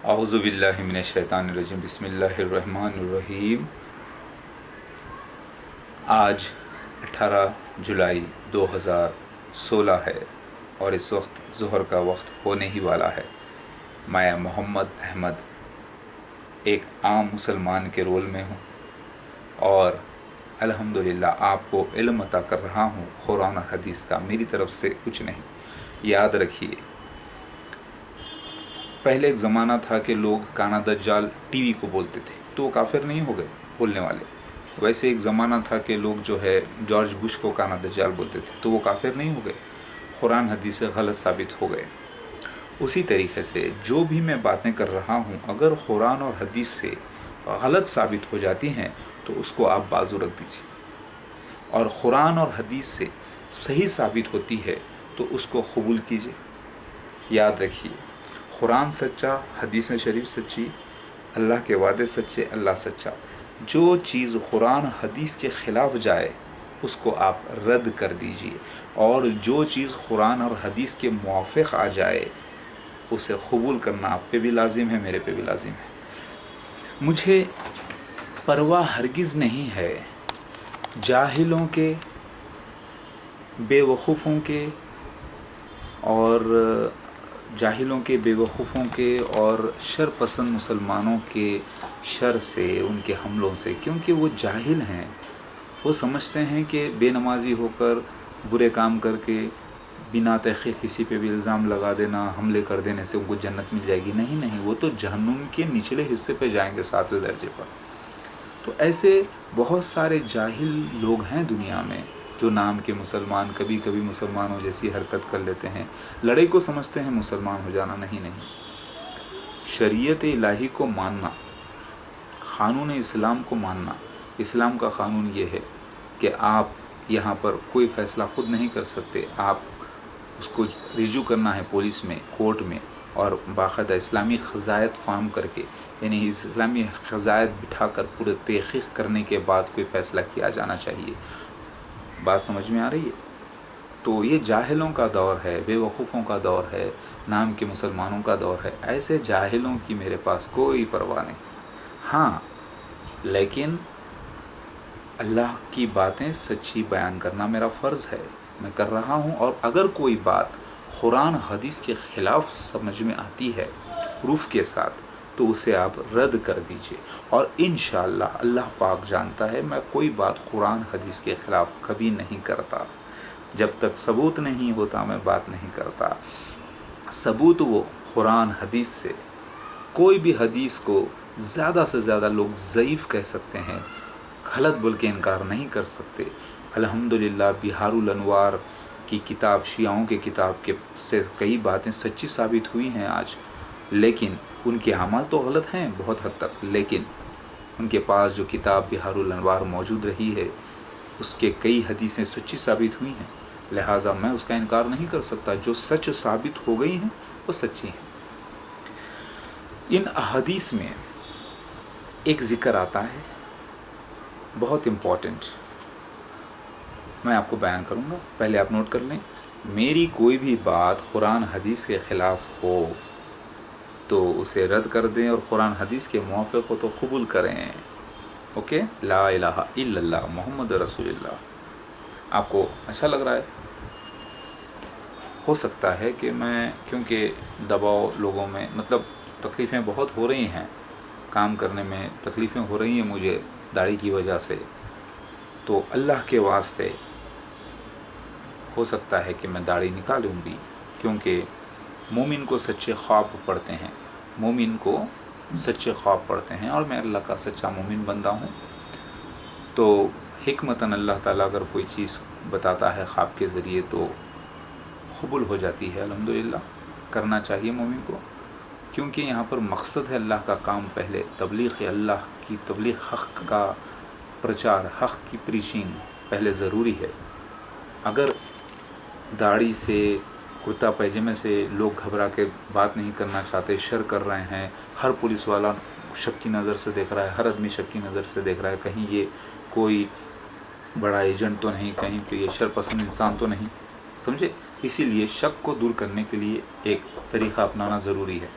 اعوذ باللہ من الشیطان الرجیم، بسم اللہ الرحمن الرحیم۔ آج 18 جولائی 2016 ہے اور اس وقت ظہر کا وقت ہونے ہی والا ہے۔ میں محمد احمد ایک عام مسلمان کے رول میں ہوں اور الحمدللہ آپ کو علم عطا کر رہا ہوں قرآن و حدیث کا، میری طرف سے کچھ نہیں۔ یاد رکھیے، پہلے ایک زمانہ تھا کہ لوگ کانا دجال ٹی وی کو بولتے تھے تو وہ کافر نہیں ہو گئے بولنے والے۔ ویسے ایک زمانہ تھا کہ لوگ جو ہے جارج بش کو کانا دجال بولتے تھے تو وہ کافر نہیں ہو گئے، قرآن حدیث سے غلط ثابت ہو گئے۔ اسی طریقے سے جو بھی میں باتیں کر رہا ہوں اگر قرآن اور حدیث سے غلط ثابت ہو جاتی ہیں تو اس کو آپ بازو رکھ دیجیے، اور قرآن اور حدیث سے صحیح ثابت ہوتی ہے تو اس کو قبول کیجیے۔ یاد رکھیے، قرآن سچا، حدیث شریف سچی، اللہ کے وعدے سچے، اللہ سچا۔ جو چیز قرآن حدیث کے خلاف جائے اس کو آپ رد کر دیجئے، اور جو چیز قرآن اور حدیث کے موافق آ جائے اسے قبول کرنا آپ پہ بھی لازم ہے، میرے پہ بھی لازم ہے۔ مجھے پرواہ ہرگز نہیں ہے جاہلوں کے، بے وقوفوں کے بے وقوفوں کے اور شر پسند مسلمانوں کے شر سے، ان کے حملوں سے، کیونکہ وہ جاہل ہیں۔ وہ سمجھتے ہیں کہ بے نمازی ہو کر، برے کام کر کے، بنا تحقیق کسی پہ بھی الزام لگا دینا، حملے کر دینے سے ان کو جنت مل جائے گی۔ نہیں، وہ تو جہنم کے نچلے حصے پہ جائیں گے، 7ویں درجے پر۔ تو ایسے بہت سارے جاہل لوگ ہیں دنیا میں جو نام کے مسلمان، کبھی کبھی مسلمانوں جیسی حرکت کر لیتے ہیں، لڑائی کو سمجھتے ہیں مسلمان ہو جانا۔ نہیں، شریعت الہی کو ماننا، قانون اسلام کو ماننا۔ اسلام کا قانون یہ ہے کہ آپ یہاں پر کوئی فیصلہ خود نہیں کر سکتے، آپ اس کو رجوع کرنا ہے پولیس میں، کورٹ میں، اور باقاعدہ اسلامی قضایت فارم کر کے، یعنی اسلامی قضایت بٹھا کر پورے تحقیق کرنے کے بعد کوئی فیصلہ کیا جانا چاہیے۔ بات سمجھ میں آ رہی ہے؟ تو یہ جاہلوں کا دور ہے، بے وقوفوں کا دور ہے، نام کے مسلمانوں کا دور ہے۔ ایسے جاہلوں کی میرے پاس کوئی پرواہ نہیں۔ ہاں، لیکن اللہ کی باتیں سچی بیان کرنا میرا فرض ہے، میں کر رہا ہوں۔ اور اگر کوئی بات قرآن حدیث کے خلاف سمجھ میں آتی ہے پروف کے ساتھ تو اسے آپ رد کر دیجئے، اور انشاءاللہ اللہ پاک جانتا ہے میں کوئی بات قرآن حدیث کے خلاف کبھی نہیں کرتا۔ جب تک ثبوت نہیں ہوتا میں بات نہیں کرتا۔ ثبوت وہ قرآن حدیث سے، کوئی بھی حدیث کو زیادہ سے زیادہ لوگ ضعیف کہہ سکتے ہیں، غلط بول کے انکار نہیں کر سکتے۔ الحمدللہ بہار الانوار کی کتاب، شیعوں کے کتاب کے سے کئی باتیں سچی ثابت ہوئی ہیں آج، لیکن ان کے اعمال تو غلط ہیں بہت حد تک، لیکن ان کے پاس جو کتاب بہار الانوار موجود رہی ہے اس کے کئی حدیثیں سچی ثابت ہوئی ہیں، لہٰذا میں اس کا انکار نہیں کر سکتا۔ جو سچ ثابت ہو گئی ہیں وہ سچی ہیں۔ ان احادیث میں ایک ذکر آتا ہے بہت امپورٹنٹ، میں آپ کو بیان کروں گا، پہلے آپ نوٹ کر لیں۔ میری کوئی بھی بات قرآن حدیث کے خلاف ہو تو اسے رد کر دیں، اور قرآن حدیث کے موافق ہو تو قبول کریں۔ اوکے؟ لا الہ الا اللہ محمد رسول اللہ۔ آپ کو اچھا لگ رہا ہے؟ ہو سکتا ہے کہ میں، کیونکہ دباؤ لوگوں میں، مطلب تکلیفیں بہت ہو رہی ہیں، کام کرنے میں تکلیفیں ہو رہی ہیں مجھے داڑھی کی وجہ سے، تو اللہ کے واسطے ہو سکتا ہے کہ میں داڑھی نکالوں بھی، کیونکہ مومن کو سچے خواب پڑتے ہیں، مومن کو سچے خواب پڑتے ہیں، اور میں اللہ کا سچا مومن بندہ ہوں۔ تو حکمتاً اللہ تعالیٰ اگر کوئی چیز بتاتا ہے خواب کے ذریعے تو قبول ہو جاتی ہے، الحمدللہ کرنا چاہیے مومن کو، کیونکہ یہاں پر مقصد ہے اللہ کا کام، پہلے تبلیغ اللہ کی تبلیغ، حق کا پرچار، حق کی پریچنگ پہلے ضروری ہے۔ اگر داڑھی سے، کرتا پیجامے سے لوگ گھبرا کے بات نہیں کرنا چاہتے، شر کر رہے ہیں، ہر پولیس والا شک کی نظر سے دیکھ رہا ہے، ہر آدمی شک کی نظر سے دیکھ رہا ہے، کہیں یہ کوئی بڑا ایجنٹ تو نہیں، کہیں پہ یہ شر پسند انسان تو نہیں، سمجھے؟ اسی لیے شک کو دور کرنے کے لیے ایک طریقہ اپنانا ضروری ہے۔